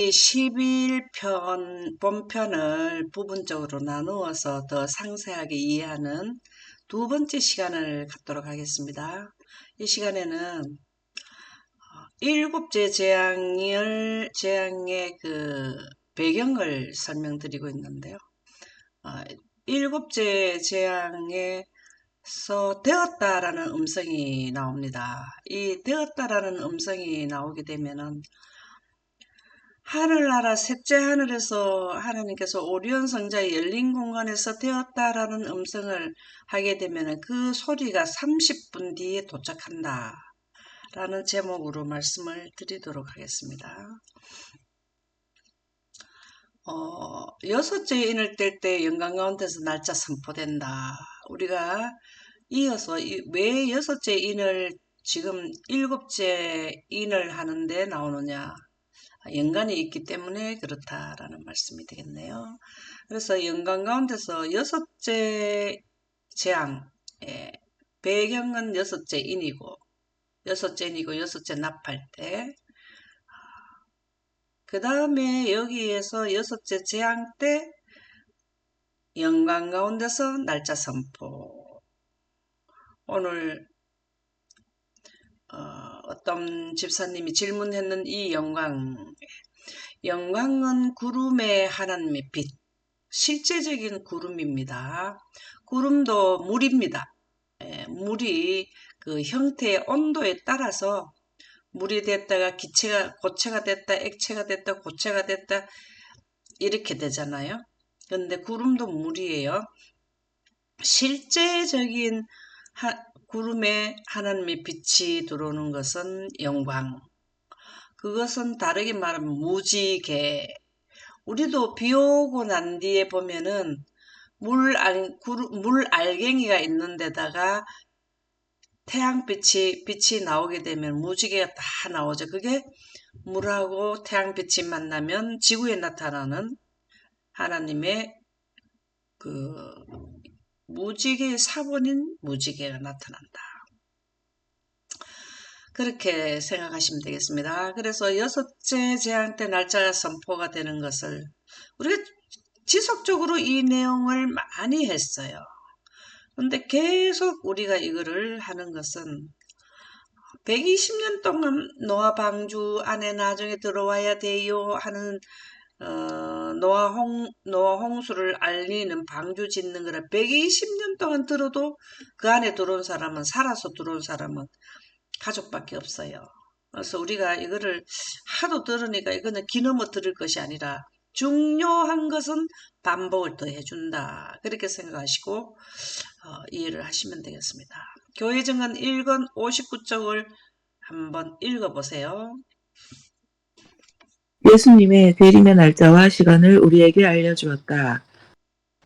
이 11편 본편을 부분적으로 나누어서 더 상세하게 이해하는 두 번째 시간을 갖도록 하겠습니다. 이 시간에는 일곱째 재앙의 그 배경을 설명드리고 있는데요. 일곱째 재앙에서 되었다라는 음성이 나옵니다. 이 되었다라는 음성이 나오게 되면은 하늘나라 셋째 하늘에서 하나님께서 오리온 성자의 열린 공간에서 되었다라는 음성을 하게 되면 그 소리가 30분 뒤에 도착한다 라는 제목으로 말씀을 드리도록 하겠습니다. 여섯째 인을 뗄 때 영광 가운데서 날짜 선포된다. 우리가 이어서 왜 여섯째 인을 지금 일곱째 인을 하는데 나오느냐, 연관이 있기 때문에 그렇다라는 말씀이 되겠네요. 그래서 연관 가운데서 여섯째 재앙, 배경은 여섯째 인이고 여섯째 납할 때, 그 다음에 여기에서 여섯째 재앙 때 연관 가운데서 날짜 선포. 오늘 어떤 집사님이 질문했는 이 영광은 구름의 하나님의 빛, 실제적인 구름입니다. 구름도 물입니다. 물이 그 형태의 온도에 따라서 물이 됐다가 고체가 됐다, 액체가 됐다, 고체가 됐다 이렇게 되잖아요. 그런데 구름도 물이에요. 실제적인 구름에 하나님의 빛이 들어오는 것은 영광. 그것은 다르게 말하면 무지개. 우리도 비 오고 난 뒤에 보면은 물 알갱이가 있는 데다가 빛이 나오게 되면 무지개가 다 나오죠. 그게 물하고 태양빛이 만나면 지구에 나타나는 하나님의 그 무지개의 사본인 무지개가 나타난다. 그렇게 생각하시면 되겠습니다. 그래서 여섯째 재앙 때 날짜가 선포가 되는 것을 우리가 지속적으로 이 내용을 많이 했어요. 근데 계속 우리가 이거를 하는 것은 120년 동안 노아 방주 안에 나중에 들어와야 돼요 하는 노아 홍수를 알리는 방주 짓는 거라 120년 동안 들어도 그 안에 들어온 사람은 살아서 들어온 사람은 가족밖에 없어요. 그래서 우리가 이거를 하도 들으니까 이거는 기넘어 들을 것이 아니라 중요한 것은 반복을 더 해준다. 그렇게 생각하시고 이해를 하시면 되겠습니다. 교회 정한 1권 59쪽을 한번 읽어보세요. 예수님의 대림의 날짜와 시간을 우리에게 알려주었다.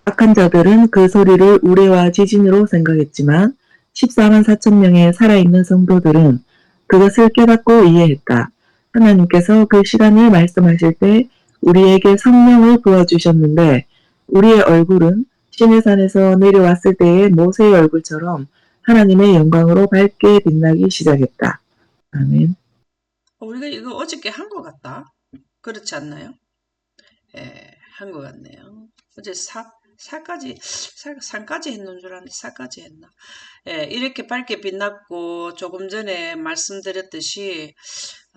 악한 자들은 그 소리를 우레와 지진으로 생각했지만 14만 4천 명의 살아있는 성도들은 그것을 깨닫고 이해했다. 하나님께서 그 시간을 말씀하실 때 우리에게 성령을 부어주셨는데 우리의 얼굴은 시내산에서 내려왔을 때의 모세의 얼굴처럼 하나님의 영광으로 밝게 빛나기 시작했다. 아멘. 우리가 이거 어저께 한 것 같다. 그렇지 않나요? 한 것 같네요. 어제 3까지 했는 줄 알았는데 4까지 했나? 이렇게 밝게 빛났고 조금 전에 말씀드렸듯이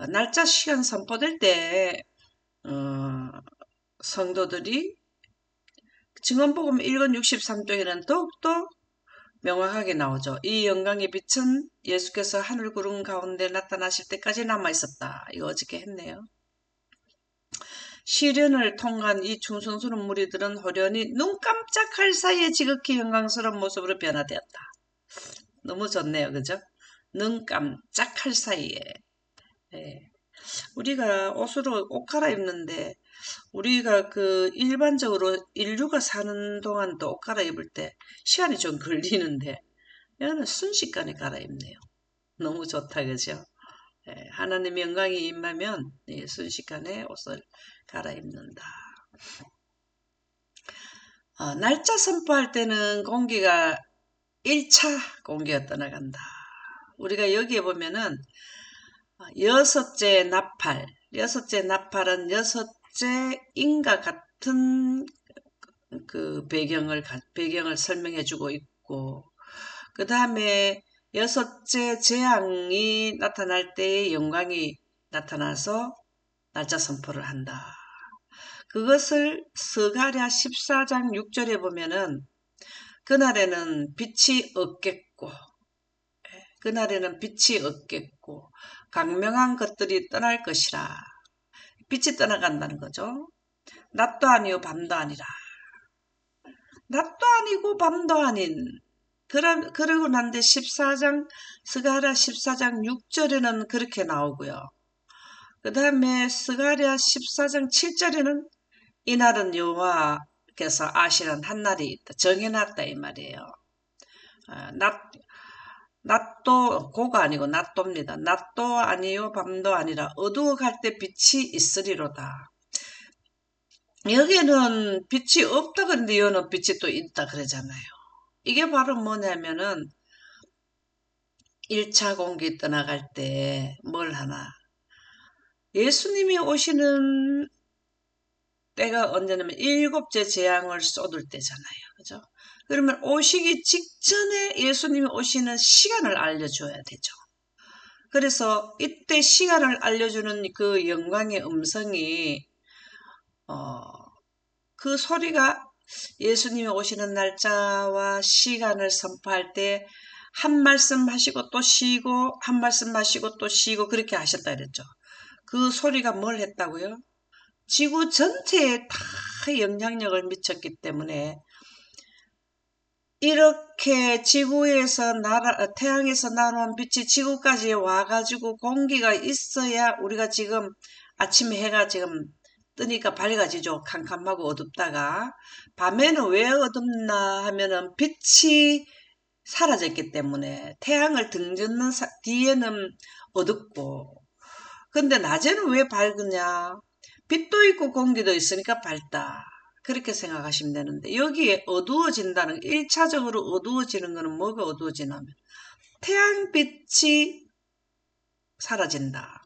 날짜 시간 선포될 때 성도들이 증언복음 1권 63쪽에는 더욱더 명확하게 나오죠. 이 영광의 빛은 예수께서 하늘 구름 가운데 나타나실 때까지 남아있었다. 이거 어저께 했네요. 시련을 통과한 이 충성스러운 무리들은 호련히 눈 깜짝할 사이에 지극히 영광스러운 모습으로 변화되었다. 너무 좋네요. 그죠? 눈 깜짝할 사이에. 우리가 옷 갈아입는데 우리가 그 일반적으로 인류가 사는 동안도 옷 갈아입을 때 시간이 좀 걸리는데 여기는 순식간에 갈아입네요. 너무 좋다. 그죠? 하나님의 영광이 임하면 순식간에 옷을 갈아입는다. 날짜 선포할 때는 공기가 1차 공기가 떠나간다. 우리가 여기에 보면은 여섯째 나팔, 여섯째 나팔은 여섯째 인과 같은 그 배경을 설명해 주고 있고, 그 다음에 여섯째 재앙이 나타날 때의 영광이 나타나서 날짜 선포를 한다. 그것을 스가랴 14장 6절에 보면은 그날에는 빛이 없겠고, 그날에는 빛이 없겠고 강명한 것들이 떠날 것이라. 빛이 떠나간다는 거죠. 낮도 아니요 밤도 아니라. 낮도 아니고 밤도 아닌. 그러고 난데 14장 스가랴 14장 6절에는 그렇게 나오고요. 그 다음에 스가랴 14장 7절에는 이날은 여호와께서 아시는 한날이 있다. 정해놨다 이 말이에요. 낮도 고가 아니고 낮도입니다. 낮도 아니요 밤도 아니라 어두워 갈 때 빛이 있으리로다. 여기는 빛이 없다 그런데 여기는 빛이 또 있다 그러잖아요. 이게 바로 뭐냐면은 1차 공기 떠나갈 때 뭘 하나. 예수님이 오시는 때가 언제냐면 7째 재앙을 쏟을 때잖아요. 그죠? 그러면 오시기 직전에 예수님이 오시는 시간을 알려줘야 되죠. 그래서 이때 시간을 알려주는 그 영광의 음성이 그 소리가 예수님이 오시는 날짜와 시간을 선포할 때 한 말씀 하시고 또 쉬고 한 말씀 하시고 또 쉬고 그렇게 하셨다 그랬죠. 그 소리가 뭘 했다고요? 지구 전체에 다 영향력을 미쳤기 때문에 이렇게 지구에서 태양에서 날아온 빛이 지구까지 와가지고 공기가 있어야 우리가 지금 아침에 해가 지금 뜨니까 밝아지죠. 캄캄하고 어둡다가. 밤에는 왜 어둡나 하면은 빛이 사라졌기 때문에 태양을 등짓는 뒤에는 어둡고. 근데 낮에는 왜 밝으냐? 빛도 있고 공기도 있으니까 밝다. 그렇게 생각하시면 되는데 여기에 어두워진다는 1차적으로 어두워지는 거는 뭐가 어두워지냐면 태양빛이 사라진다.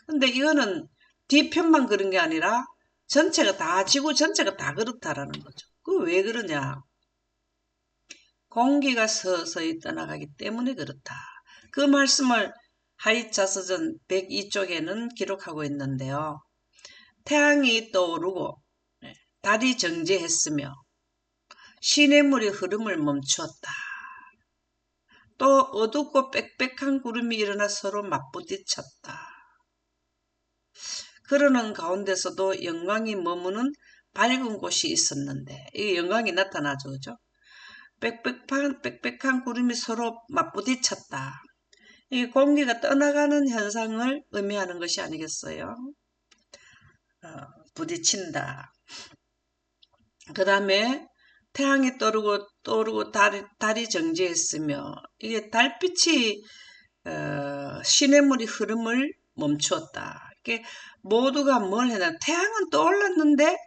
근데 이거는 뒤편만 그런 게 아니라 전체가 다 지구 전체가 다 그렇다라는 거죠. 그 왜 그러냐? 공기가 서서히 떠나가기 때문에 그렇다. 그 말씀을 하이차서전 102쪽에는 기록하고 있는데요. 태양이 떠오르고 달이 정지했으며 시냇물이 흐름을 멈추었다. 또 어둡고 빽빽한 구름이 일어나 서로 맞부딪혔다. 그러는 가운데서도 영광이 머무는 밝은 곳이 있었는데 이 영광이 나타나죠. 그죠? 빽빽한 구름이 서로 맞부딪혔다. 이 공기가 떠나가는 현상을 의미하는 것이 아니겠어요? 부딪힌다. 그 다음에 태양이 떠오르고 달이 정지했으며 이게 달빛이 시냇물이 흐름을 멈추었다. 이게 모두가 뭘 해나 태양은 떠올랐는데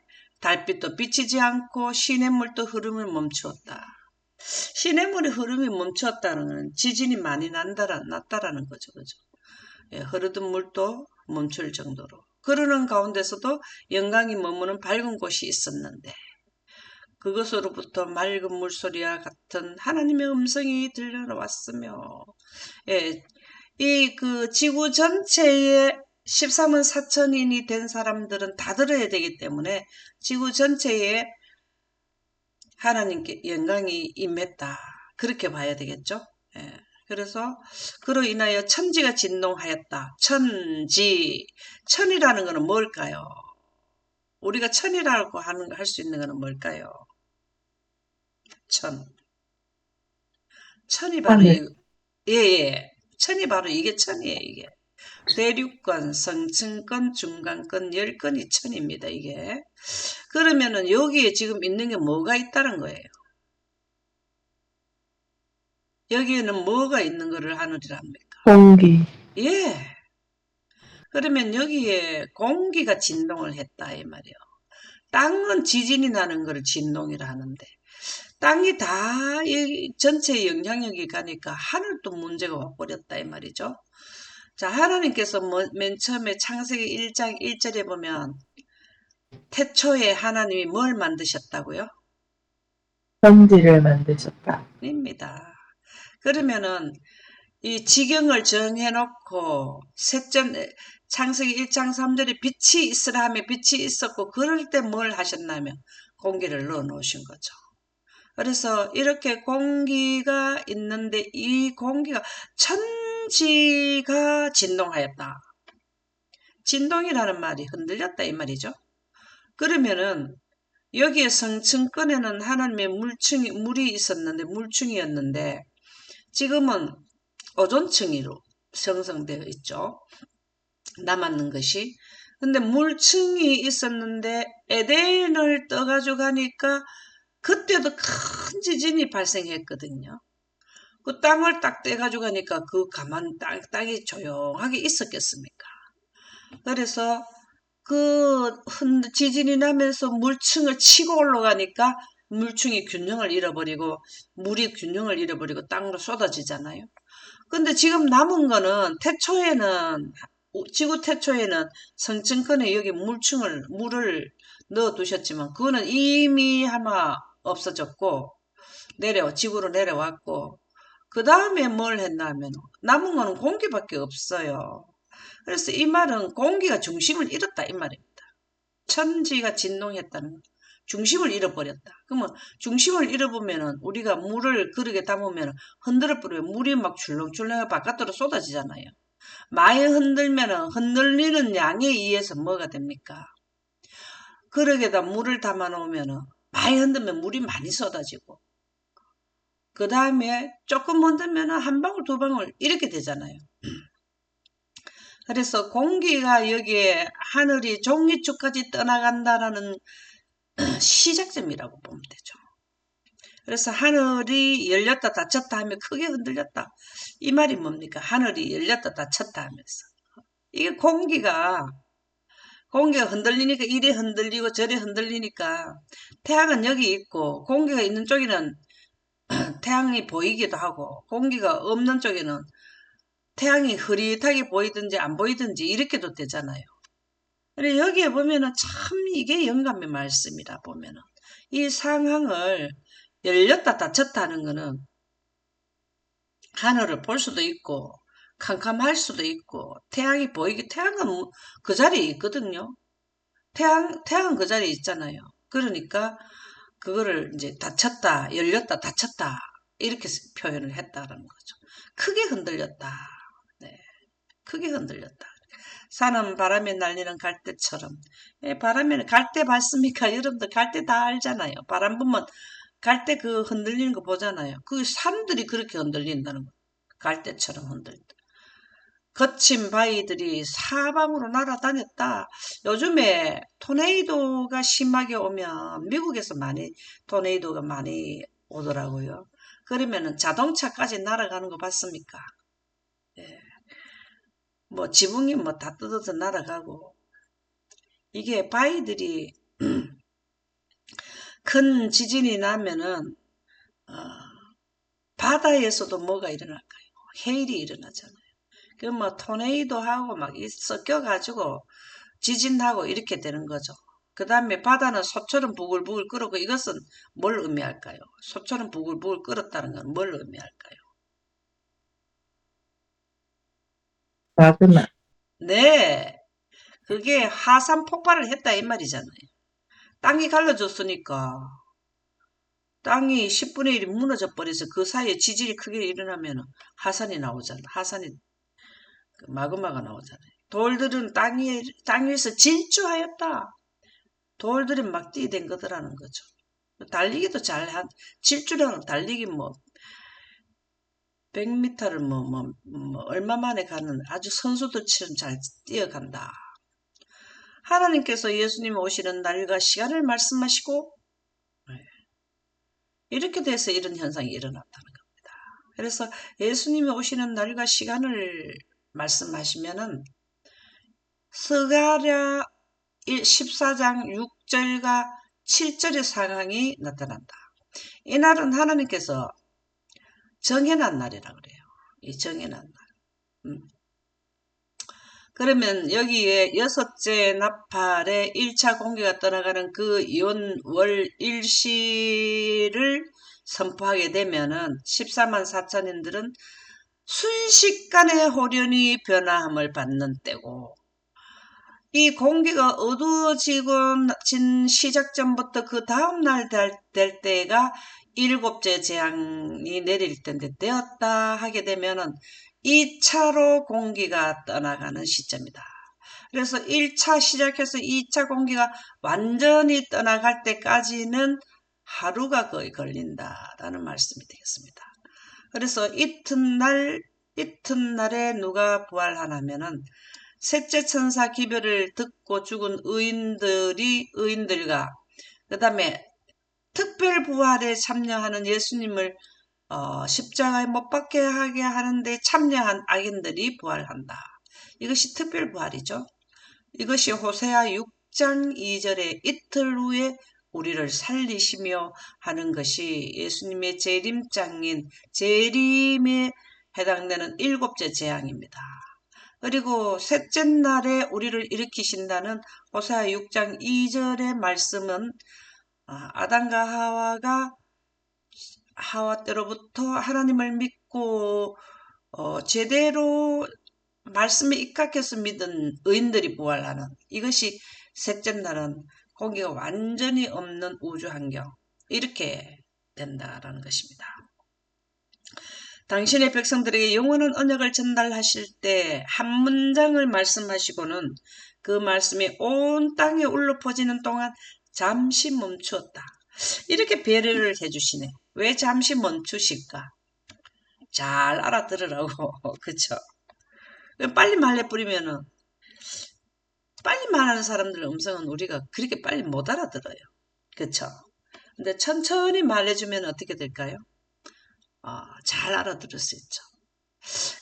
달빛도 비치지 않고 시냇물도 흐름을 멈추었다. 시냇물의 흐름이 멈추었다는 건 지진이 많이 났다라는 거죠. 그죠? 예, 흐르던 물도 멈출 정도로. 그러는 가운데서도 영광이 머무는 밝은 곳이 있었는데 그것으로부터 맑은 물소리와 같은 하나님의 음성이 들려왔으며, 예, 이 그 지구 전체에 13만 4천인이 된 사람들은 다 들어야 되기 때문에 지구 전체에 하나님께 영광이 임했다. 그렇게 봐야 되겠죠. 예, 그래서 그로 인하여 천지가 진동하였다. 천이라는 것은 뭘까요? 우리가 천이라고 할 수 있는 것은 뭘까요? 천이 바로 예. 천이 바로 이게 천이에요, 이게. 대륙권, 성층권, 중간권, 열권이 천입니다, 이게. 그러면은 여기에 지금 있는 게 뭐가 있다는 거예요? 여기에는 뭐가 있는 거를 하늘이랍니까? 공기. 예. 그러면 여기에 공기가 진동을 했다, 이 말이에요. 땅은 지진이 나는 걸 진동이라 하는데, 땅이 다 전체에 영향력이 가니까 하늘도 문제가 와버렸다 이 말이죠. 자, 하나님께서 맨 처음에 창세기 1장 1절에 보면 태초에 하나님이 뭘 만드셨다고요? 성지를 만드셨다. 입니다. 그러면은 이 지경을 정해놓고 창세기 1장 3절에 빛이 있으라 하며 빛이 있었고 그럴 때 뭘 하셨냐면 공기를 넣어 놓으신 거죠. 그래서 이렇게 공기가 있는데 이 공기가 천지가 진동하였다. 진동이라는 말이 흔들렸다 이 말이죠. 그러면은 여기에 성층권에는 하나님의 물이 있었는데 물층이었는데 지금은 오존층이로 형성되어 있죠. 남았는 것이. 근데 물층이 있었는데 에덴을 떠가지고 가니까 그때도 큰 지진이 발생했거든요. 그 땅을 딱 떼가지고 가니까 그 가만 땅이 조용하게 있었겠습니까? 그래서 그 지진이 나면서 물층을 치고 올라가니까 물층이 균형을 잃어버리고 물이 균형을 잃어버리고 땅으로 쏟아지잖아요. 근데 지금 남은 거는 지구 태초에는 성층권에 여기 물을 넣어 두셨지만 그거는 이미 아마 없어졌고 지구로 내려왔고 그 다음에 뭘 했냐면 남은 거는 공기밖에 없어요. 그래서 이 말은 공기가 중심을 잃었다 이 말입니다. 천지가 진동했다는 거. 중심을 잃어버렸다. 그러면 중심을 잃어보면은 우리가 물을 그릇에 담으면 흔들어 버리면 물이 막 출렁출렁 바깥으로 쏟아지잖아요. 많이 흔들면은 흔들리는 양에 의해서 뭐가 됩니까? 그릇에다 물을 담아 놓으면은 많이 흔들면 물이 많이 쏟아지고 그 다음에 조금 흔들면은 한 방울 두 방울 이렇게 되잖아요. 그래서 공기가 여기에 하늘이 종이축까지 떠나간다라는 시작점이라고 보면 되죠. 그래서 하늘이 열렸다 닫혔다 하면 크게 흔들렸다. 이 말이 뭡니까? 하늘이 열렸다 닫혔다 하면서. 이게 공기가 흔들리니까 이리 흔들리고 저리 흔들리니까 태양은 여기 있고 공기가 있는 쪽에는 태양이 보이기도 하고 공기가 없는 쪽에는 태양이 흐릿하게 보이든지 안 보이든지 이렇게도 되잖아요. 그래 여기에 보면은 참 이게 영감의 말씀이라 보면은 이 상황을 열렸다 닫혔다 하는 거는 하늘을 볼 수도 있고 캄캄할 수도 있고 태양은 그 자리에 있거든요. 태양은 그 자리에 있잖아요. 그러니까 그거를 이제 닫혔다, 열렸다, 닫혔다 이렇게 표현을 했다라는 거죠. 크게 흔들렸다. 네, 크게 흔들렸다. 산은 바람에 날리는 갈대처럼. 바람에는 갈대 봤습니까? 여러분들 갈대 다 알잖아요. 바람 불면 갈대 그 흔들리는 거 보잖아요. 그 산들이 그렇게 흔들린다는 거. 갈대처럼 흔들린다. 거친 바위들이 사방으로 날아다녔다. 요즘에 토네이도가 심하게 오면 미국에서 토네이도가 많이 오더라고요. 그러면은 자동차까지 날아가는 거 봤습니까? 예. 뭐 지붕이 뭐 다 뜯어서 날아가고 이게 바위들이 큰 지진이 나면은 어, 바다에서도 뭐가 일어날까요? 해일이 일어나잖아요. 그 뭐 토네이도하고 막 섞여가지고 지진하고 이렇게 되는 거죠. 그 다음에 바다는 소처럼 부글부글 끓었고 이것은 뭘 의미할까요? 소처럼 부글부글 끓었다는 건 뭘 의미할까요? 마그마. 네, 그게 화산 폭발을 했다 이 말이잖아요. 땅이 갈라졌으니까 땅이 10분의 1이 무너져 버려서 그 사이에 지진이 크게 일어나면 화산이 나오잖아. 마그마가 나오잖아요. 돌들은 땅 위에서 질주하였다. 돌들이 막 뛰어댄 거더라는 거죠. 달리기도 질주랑 달리기 뭐 100m를 얼마 만에 가는 아주 선수들처럼 잘 뛰어간다. 하나님께서 예수님 오시는 날과 시간을 말씀하시고 이렇게 돼서 이런 현상이 일어났다는 겁니다. 그래서 예수님이 오시는 날과 시간을 말씀하시면은 스가랴 14장 6절과 7절의 상황이 나타난다. 이날은 하나님께서 정해놓은 날이라 그래요. 이 정해놓은 날. 그러면 여기에 여섯째 나팔에 1차 공기가 떠나가는 그 연월 일시를 선포하게 되면은 14만 4천인들은 순식간에 호련히 변화함을 받는 때고, 이 공기가 어두워진 시작점부터 그 다음날 될 때가 일곱째 재앙이 내릴 때인데, 되었다 하게 되면은 2차로 공기가 떠나가는 시점이다. 그래서 1차 시작해서 2차 공기가 완전히 떠나갈 때까지는 하루가 거의 걸린다라는 말씀이 되겠습니다. 그래서 이튿날에 누가 부활하냐면은 셋째 천사 기별을 듣고 죽은 의인들과 그 다음에 특별 부활에 참여하는 예수님을 십자가에 못 박게 하게 하는데 참여한 악인들이 부활한다. 이것이 특별 부활이죠. 이것이 호세아 6장 2절에 이틀 후에 우리를 살리시며 하는 것이 예수님의 재림장인 재림에 해당되는 일곱째 재앙입니다. 그리고 셋째 날에 우리를 일으키신다는 호세아 6장 2절의 말씀은 아담과 하와가 하와 때로부터 하나님을 믿고 제대로 말씀에 입각해서 믿은 의인들이 부활하는, 이것이 셋째 날은 공기가 완전히 없는 우주 환경, 이렇게 된다라는 것입니다. 당신의 백성들에게 영원한 언약을 전달하실 때 한 문장을 말씀하시고는 그 말씀이 온 땅에 울려 퍼지는 동안 잠시 멈추었다. 이렇게 배려를 해주시네. 왜 잠시 멈추실까? 잘 알아들으라고. 그쵸? 빨리 말해버리면은, 빨리 말하는 사람들의 음성은 우리가 그렇게 빨리 못 알아들어요. 그쵸? 근데 천천히 말해주면 어떻게 될까요? 잘 알아들을 수 있죠.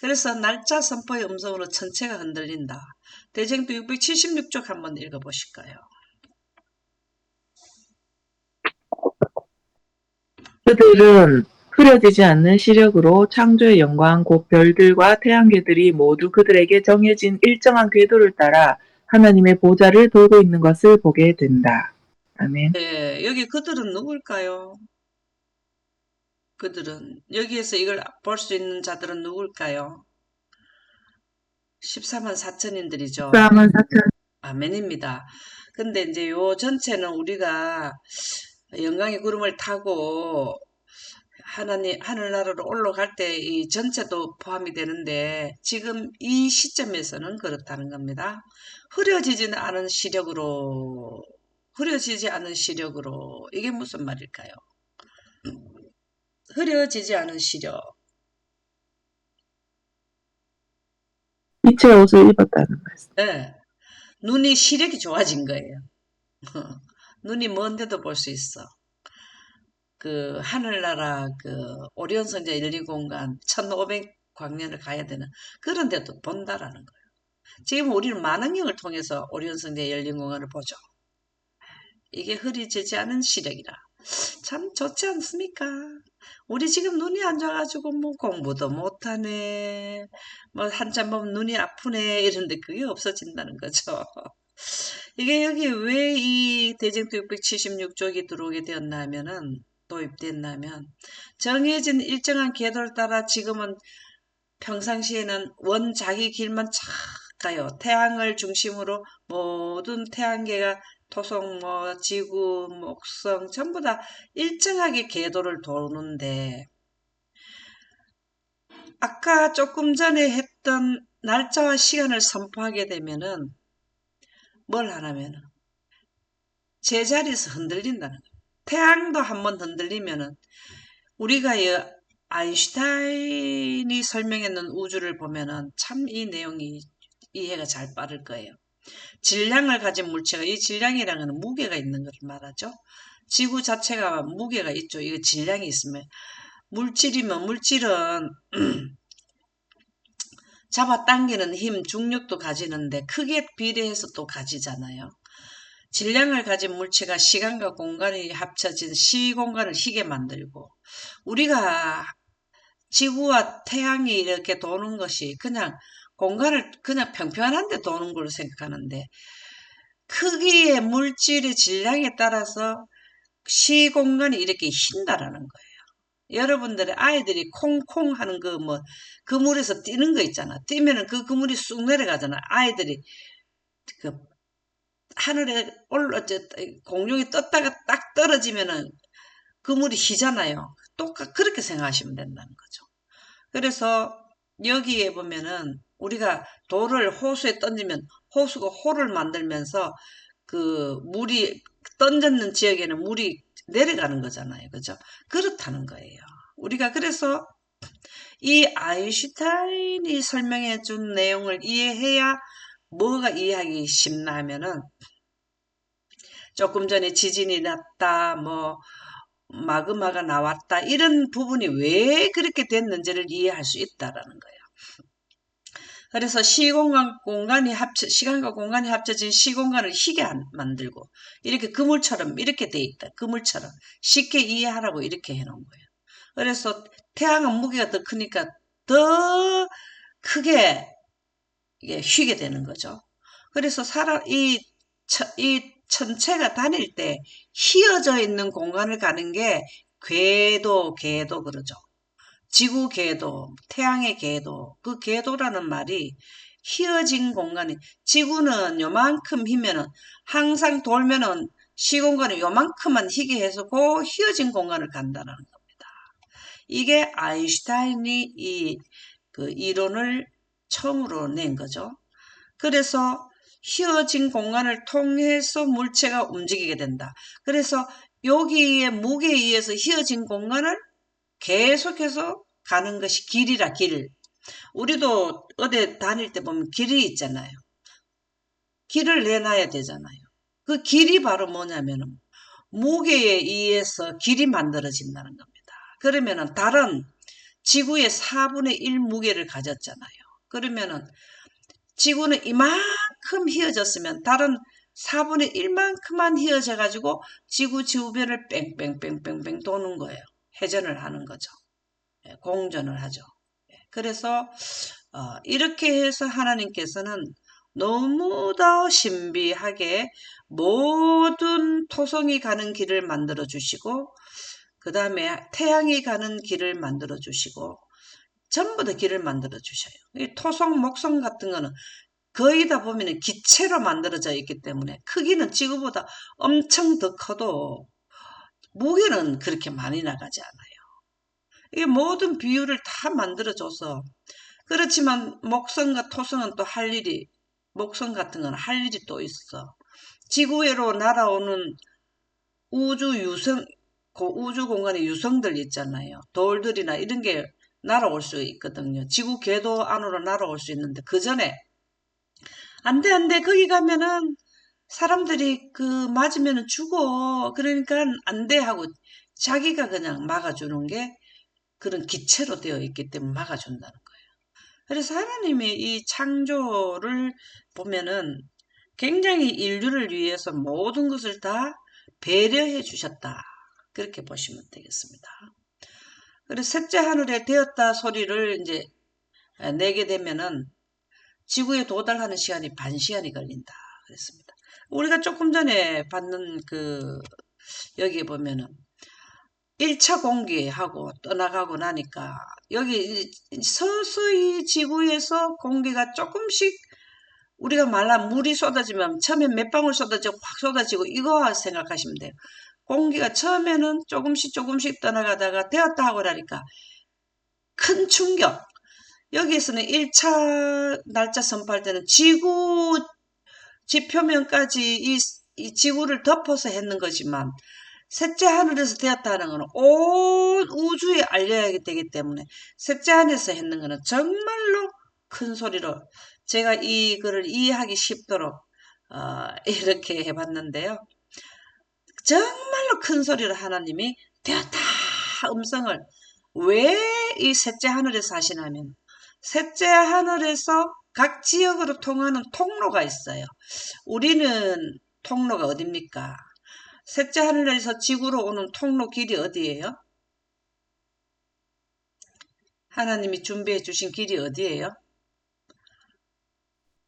그래서 날짜 선포의 음성으로 전체가 흔들린다. 대쟁도 676쪽 한번 읽어보실까요? 그들은 흐려지지 않는 시력으로 창조의 영광 곧 별들과 태양계들이 모두 그들에게 정해진 일정한 궤도를 따라 하나님의 보좌를 돌고 있는 것을 보게 된다. 아멘. 네, 여기 그들은 누굴까요? 그들은 여기에서 이걸 볼 수 있는 자들은 누굴까요? 14만 4천인들이죠. 싸움은 사천. 아멘입니다. 근데 이제 요 전체는 우리가 영광의 구름을 타고 하늘나라로 올라갈 때 이 전체도 포함이 되는데, 지금 이 시점에서는 그렇다는 겁니다. 흐려지지 않은 시력으로, 이게 무슨 말일까요? 흐려지지 않은 시력. 빛의 옷을 입었다는 말씀. 네. 눈이 시력이 좋아진 거예요. 눈이 먼데도 볼 수 있어. 그 하늘나라 그 오리온 성자 열린 공간 1500광년을 가야 되는 그런 데도 본다라는 거예요. 지금 우리는 만원경을 통해서 오리온 성자 열린 공간을 보죠. 이게 흐려지지 않은 시력이라. 참 좋지 않습니까? 우리 지금 눈이 안 좋아가지고 뭐 공부도 못하네, 뭐 한참 보면 눈이 아프네 이런데 그게 없어진다는 거죠. 이게 여기 왜 이 대쟁투 676쪽이 들어오게 되었나 하면은, 도입됐나 하면, 정해진 일정한 궤도를 따라 지금은 평상시에는 원 자기 길만 착 가요. 태양을 중심으로 모든 태양계가 토속, 뭐 지구, 목성 전부 다 일정하게 궤도를 도는데, 아까 조금 전에 했던 날짜와 시간을 선포하게 되면은 뭘 하냐면은 제자리에서 흔들린다는 거예요. 태양도 한번 흔들리면은, 우리가 아인슈타인이 설명했는 우주를 보면은 참 이 내용이 이해가 잘 빠를 거예요. 질량을 가진 물체가, 이 질량이라는 건 무게가 있는 것을 말하죠. 지구 자체가 무게가 있죠. 이거 질량이 있으면. 물질이면 물질은 잡아당기는 힘, 중력도 가지는데 크게 비례해서 또 가지잖아요. 질량을 가진 물체가 시간과 공간이 합쳐진 시공간을 희게 만들고, 우리가 지구와 태양이 이렇게 도는 것이 그냥 공간을 그냥 평평한 데 도는 걸로 생각하는데 크기의 물질의 질량에 따라서 시공간이 이렇게 휜다라는 거예요. 여러분들의 아이들이 콩콩 하는 그 물에서 뛰는 거 있잖아. 뛰면은 그 그물이 쑥 내려가잖아. 아이들이 그 하늘에 공중에 떴다가 딱 떨어지면은 그물이 휘잖아요. 똑같 그렇게 생각하시면 된다는 거죠. 그래서 여기에 보면은 우리가 돌을 호수에 던지면 호수가 호를 만들면서 그 물이 던졌는 지역에는 물이 내려가는 거잖아요. 그죠? 그렇다는 거예요. 우리가 그래서 이 아인슈타인이 설명해 준 내용을 이해해야 뭐가 이해하기 쉽나 하면은 조금 전에 지진이 났다, 마그마가 나왔다, 이런 부분이 왜 그렇게 됐는지를 이해할 수 있다라는 거예요. 그래서 시간과 공간이 합쳐진 시공간을 희게 만들고, 이렇게 그물처럼, 이렇게 돼 있다. 그물처럼. 쉽게 이해하라고 이렇게 해놓은 거예요. 그래서 태양은 무게가 더 크니까 더 크게 이게 휘게 되는 거죠. 그래서 이 천체가 다닐 때 휘어져 있는 공간을 가는 게 궤도 그러죠. 지구 궤도, 태양의 궤도, 그 궤도라는 말이 휘어진 공간이, 지구는 요만큼 휘면은, 항상 돌면은 시공간을 요만큼만 휘게 해서 그 휘어진 공간을 간다는 겁니다. 이게 아인슈타인이 그 이론을 처음으로 낸 거죠. 그래서 휘어진 공간을 통해서 물체가 움직이게 된다. 그래서 여기에 무게에 의해서 휘어진 공간을 계속해서 가는 것이 길이라, 길. 우리도 어디 다닐 때 보면 길이 있잖아요. 길을 내놔야 되잖아요. 그 길이 바로 뭐냐면은 무게에 의해서 길이 만들어진다는 겁니다. 그러면은 달은 지구의 4분의 1 무게를 가졌잖아요. 그러면은 지구는 이만큼 휘어졌으면 달은 4분의 1만큼만 휘어져 가지고 지구 주변을 뺑뺑뺑뺑뺑 도는 거예요. 회전을 하는 거죠. 공전을 하죠. 그래서 이렇게 해서 하나님께서는 너무도 신비하게 모든 토성이 가는 길을 만들어 주시고, 그 다음에 태양이 가는 길을 만들어 주시고, 전부 다 길을 만들어 주셔요. 이 토성, 목성 같은 거는 거의 다 보면 기체로 만들어져 있기 때문에 크기는 지구보다 엄청 더 커도 무게는 그렇게 많이 나가지 않아요. 이 모든 비율을 다 만들어줘서, 그렇지만 목성과 토성은 또 할 일이, 목성 같은 건 할 일이 또 있어. 지구외로 날아오는 우주 공간의 유성들 있잖아요. 돌들이나 이런 게 날아올 수 있거든요. 지구 궤도 안으로 날아올 수 있는데, 그 전에 안 돼, 거기 가면은 사람들이 맞으면은 죽어. 그러니까 안 돼 하고 자기가 그냥 막아주는 게 그런 기체로 되어 있기 때문에 막아준다는 거예요. 그래서 하나님의 이 창조를 보면은 굉장히 인류를 위해서 모든 것을 다 배려해 주셨다. 그렇게 보시면 되겠습니다. 그래서 셋째 하늘에 되었다 소리를 이제 내게 되면은 지구에 도달하는 시간이 반 시간이 걸린다. 그랬습니다. 우리가 조금 전에 받는 여기에 보면은 1차 공기하고 떠나가고 나니까 여기 서서히 지구에서 공기가 조금씩, 우리가 말하면 물이 쏟아지면 처음에 몇 방울 쏟아지고 확 쏟아지고 이거 생각하시면 돼요. 공기가 처음에는 조금씩 떠나가다가 되었다 하고 나니까 큰 충격. 여기에서는 1차 날짜 선포할 때는 지구 지표면까지 이 지구를 덮어서 했는 거지만, 셋째 하늘에서 되었다는 것은 온 우주에 알려야 되기 때문에 셋째 하늘에서 했는 것은 정말로 큰 소리로, 제가 이거를 이해하기 쉽도록 이렇게 해봤는데요. 정말로 큰 소리로 하나님이 되었다 음성을, 왜 이 셋째 하늘에서 하시냐면, 셋째 하늘에서 각 지역으로 통하는 통로가 있어요. 우리는 통로가 어딥니까? 셋째 하늘에서 지구로 오는 통로 길이 어디예요? 하나님이 준비해 주신 길이 어디예요?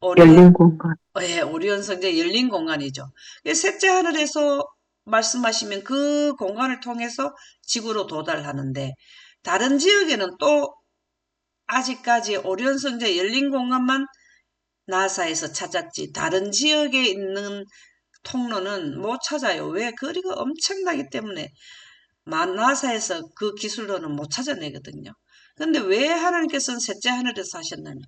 오리온, 열린 공간. 예, 오리온 성제 열린 공간이죠. 셋째 하늘에서 말씀하시면 그 공간을 통해서 지구로 도달하는데, 다른 지역에는 또 아직까지 오리온 성제 열린 공간만 나사에서 찾았지, 다른 지역에 있는 통로는 못 찾아요. 왜? 거리가 엄청나기 때문에 나사에서 그 기술로는 못 찾아내거든요. 근데 왜 하나님께서는 셋째 하늘에서 하셨냐면,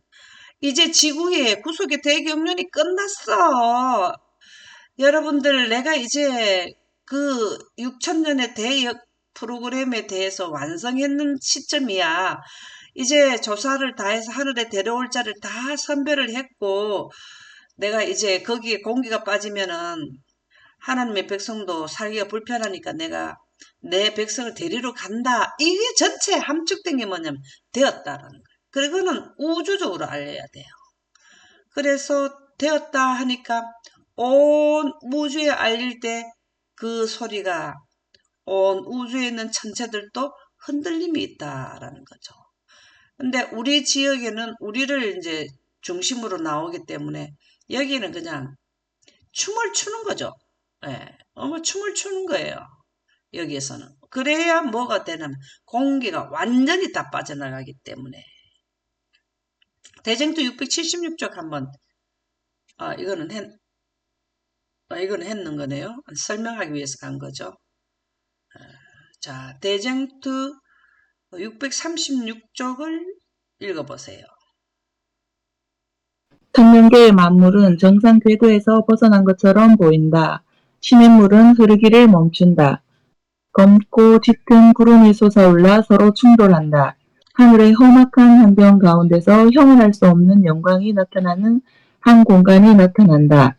이제 지구의 구속의 대경륜이 끝났어. 여러분들, 내가 이제 그 6천년의 대역 프로그램에 대해서 완성했는 시점이야. 이제 조사를 다 해서 하늘에 데려올 자를 다 선별을 했고, 내가 이제 거기에 공기가 빠지면은 하나님의 백성도 살기가 불편하니까 내가 내 백성을 데리러 간다. 이게 전체 함축된 게 뭐냐면 되었다라는 거예요. 그리고는 우주적으로 알려야 돼요. 그래서 되었다 하니까 온 우주에 알릴 때 그 소리가 온 우주에 있는 천체들도 흔들림이 있다라는 거죠. 근데 우리 지역에는 우리를 이제 중심으로 나오기 때문에 여기는 그냥 춤을 추는 거죠. 예, 춤을 추는 거예요. 여기에서는. 그래야 뭐가 되냐면 공기가 완전히 다 빠져나가기 때문에. 대쟁투 676쪽 한번, 이거는 이거는 했는 거네요. 설명하기 위해서 간 거죠. 자, 대쟁투 636쪽을 읽어보세요. 천년계의 만물은 정상 궤도에서 벗어난 것처럼 보인다. 시냇물은 흐르기를 멈춘다. 검고 짙은 구름이 솟아올라 서로 충돌한다. 하늘의 험악한 환경 가운데서 형언할 수 없는 영광이 나타나는 한 공간이 나타난다.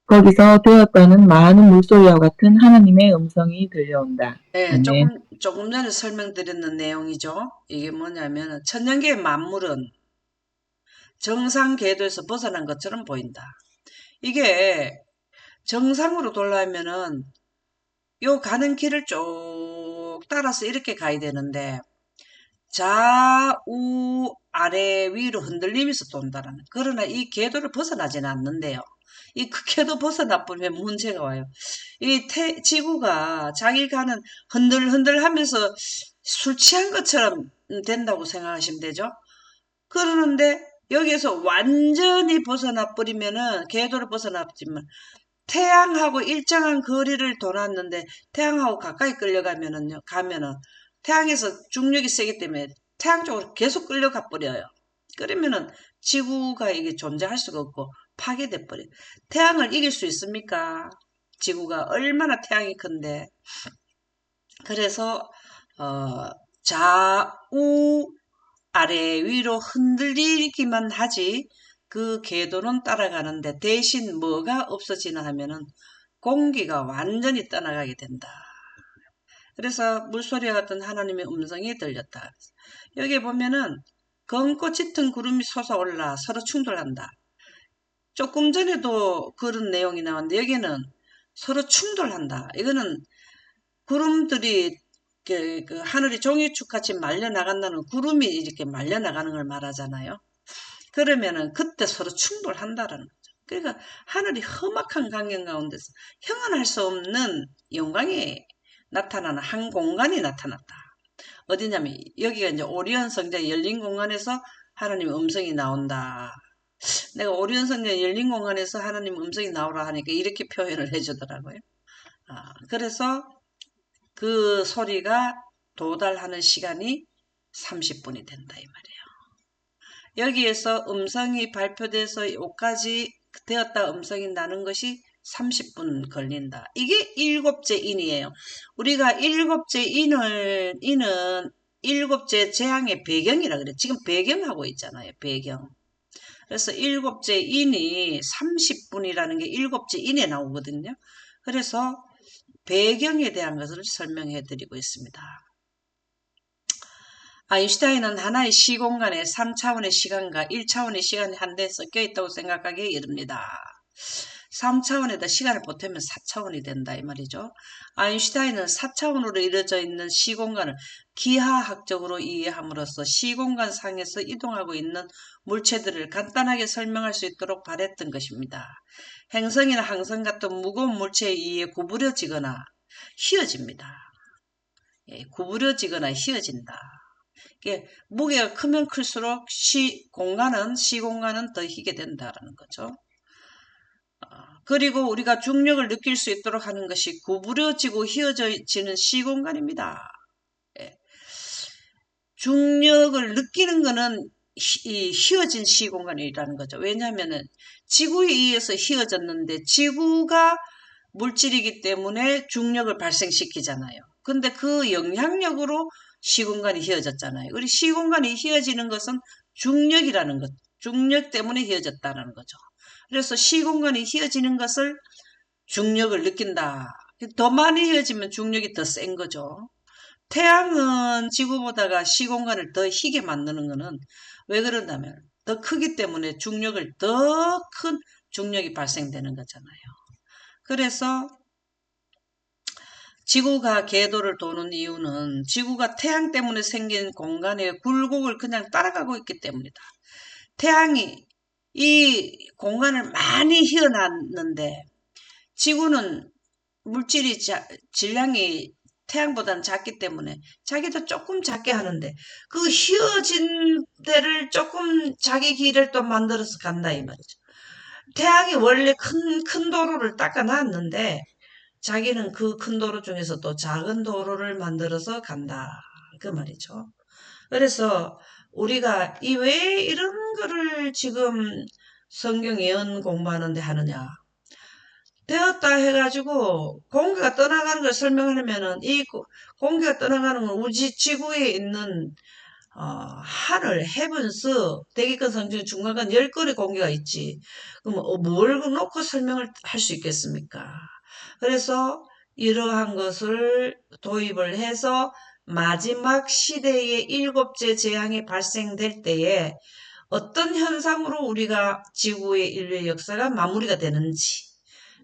거기서 되었다는 많은 물소리와 같은 하나님의 음성이 들려온다. 네, 아멘. 조금 전에 설명드렸는 내용이죠. 이게 뭐냐면, 천년계의 만물은 정상 궤도에서 벗어난 것처럼 보인다. 이게 정상으로 돌아오면은 요 가는 길을 쭉 따라서 이렇게 가야 되는데, 좌우 아래 위로 흔들리면서 돈다라는. 그러나 이 궤도를 벗어나지는 않는데요. 이 궤도 벗어나 버리면 문제가 와요. 이 지구가 자기 가는 흔들흔들 하면서 술 취한 것처럼 된다고 생각하시면 되죠. 그러는데 여기에서 완전히 벗어나 버리면은, 궤도를 벗어나 버리면 태양하고 일정한 거리를 돌았는데 태양하고 가까이 끌려가면은요, 태양에서 중력이 세기 때문에 태양 쪽으로 계속 끌려가 버려요. 그러면은 지구가 이게 존재할 수가 없고 파괴돼 버려요. 태양을 이길 수 있습니까? 지구가 얼마나 태양이 큰데. 그래서 좌우 아래 위로 흔들리기만 하지 그 궤도는 따라가는데, 대신 뭐가 없어지나 하면은 공기가 완전히 떠나가게 된다. 그래서 물소리와 같은 하나님의 음성이 들렸다. 여기 보면은 검고 짙은 구름이 솟아올라 서로 충돌한다. 조금 전에도 그런 내용이 나왔는데 여기는 서로 충돌한다. 이거는 구름들이 그 하늘이 종이축같이 말려나간다는, 구름이 이렇게 말려나가는 걸 말하잖아요. 그러면은 그때 서로 충돌한다라는 거죠. 그러니까 하늘이 험악한 광경 가운데서 형언할 수 없는 영광이 나타나는 한 공간이 나타났다. 어디냐면 여기가 이제 오리온 성전 열린 공간에서 하나님의 음성이 나온다. 내가 오리온 성전 열린 공간에서 하나님 음성이 나오라 하니까 이렇게 표현을 해주더라고요. 그래서 그 소리가 도달하는 시간이 30분이 된다 이 말이에요. 여기에서 음성이 발표돼서 여기까지 되었다 음성이 나는 것이 30분 걸린다. 이게 일곱째 인이에요. 우리가 일곱째 인은 일곱째 재앙의 배경이라 그래. 지금 배경하고 있잖아요. 배경. 그래서 일곱째 인이 30분이라는 게 일곱째 인에 나오거든요. 그래서 배경에 대한 것을 설명해 드리고 있습니다. 아인슈타인은 하나의 시공간에 3차원의 시간과 1차원의 시간이 한데 섞여 있다고 생각하기에 이릅니다. 3차원에다 시간을 보태면 4차원이 된다 이 말이죠. 아인슈타인은 4차원으로 이루어져 있는 시공간을 기하학적으로 이해함으로써 시공간 상에서 이동하고 있는 물체들을 간단하게 설명할 수 있도록 바랬던 것입니다. 행성이나 항성 같은 무거운 물체에 의해 구부려지거나 휘어집니다. 예, 구부려지거나 휘어진다. 무게가 크면 클수록 시공간은 더 휘게 된다는 거죠. 그리고 우리가 중력을 느낄 수 있도록 하는 것이 구부려지고 휘어지는 시공간입니다. 예. 중력을 느끼는 것은 휘어진 시공간이라는 거죠. 왜냐하면 지구에 의해서 휘어졌는데 지구가 물질이기 때문에 중력을 발생시키잖아요. 근데 그 영향력으로 시공간이 휘어졌잖아요. 우리 시공간이 휘어지는 것은 중력이라는 것, 중력 때문에 휘어졌다는 거죠. 그래서 시공간이 휘어지는 것을 중력을 느낀다. 더 많이 휘어지면 중력이 더 센 거죠. 태양은 지구보다가 시공간을 더 희게 만드는 것은 왜 그런다면 더 크기 때문에 더 큰 중력이 발생되는 거잖아요. 그래서 지구가 궤도를 도는 이유는 지구가 태양 때문에 생긴 공간의 굴곡을 그냥 따라가고 있기 때문이다. 태양이 이 공간을 많이 휘어놨는데 지구는 물질이 질량이 태양보다는 작기 때문에 자기도 조금 작게 하는데 그 휘어진 데를 조금 자기 길을 또 만들어서 간다 이 말이죠. 태양이 원래 큰 도로를 닦아놨는데 자기는 그 큰 도로 중에서 또 작은 도로를 만들어서 간다 그 말이죠. 그래서 우리가 왜 이런 거를 지금 성경 예언 공부하는데 하느냐. 되었다 해가지고 공기가 떠나가는 걸 설명하려면은 이 공기가 떠나가는 건 우리 지구에 있는 하늘, 헤븐스, 대기권 성중 중간간 10건의 공기가 있지. 그럼 뭘 놓고 설명을 할 수 있겠습니까? 그래서 이러한 것을 도입을 해서 마지막 시대의 7째 재앙이 발생될 때에 어떤 현상으로 우리가 지구의 인류의 역사가 마무리가 되는지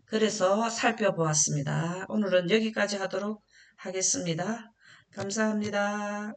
그래서 살펴보았습니다. 오늘은 여기까지 하도록 하겠습니다. 감사합니다.